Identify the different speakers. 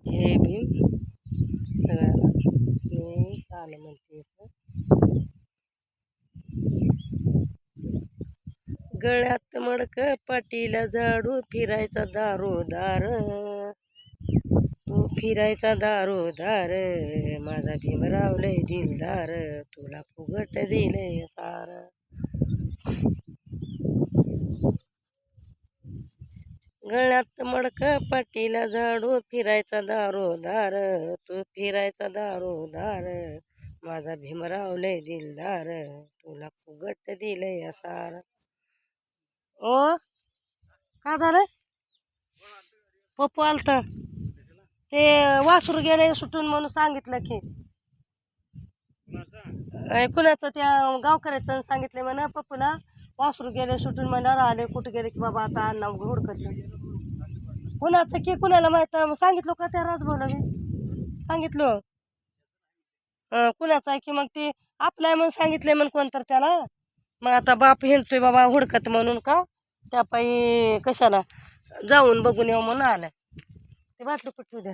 Speaker 1: जय भीम सगळ्यांना. मी चालू म्हणते गळ्यात मडक पाटीला झाडू फिरायचा दारोदार, तू फिरायचा दारोदार. माझा भीमराव लय दिलदार, तुला फुगट दिलंय सार. गळ्यात मडक पाटीला झाडू फिरायचा दारोदार, तू फिरायचा दारोदार. माझा भीमराव लय दिलदार, तुला फुगट दिलंय सार. ओ का झालंय? पप्पू आलता ते वासरू गेले सुटून म्हणून सांगितलं की कुणाचं त्या गावकऱ्याचं सांगितलं म्हणा पप्पूला वासरू गेले सुटून म्हणा राहिले कुठे गेले की बाबा आता अण्णा हुडकत. कुणाचं की कुणाला माहित सांगितलं का त्या राजभाऊला मी सांगितलं. कुणाचं आहे की मग ते आपलं आहे म्हणून सांगितलंय म्हणून कोणतर त्याला. मग आता बाप हिंडतोय बाबा हुडकत म्हणून का त्या पायी कशाला जाऊन बघून येऊ म्हणून आलाय. ते वाटलं कुठू द्या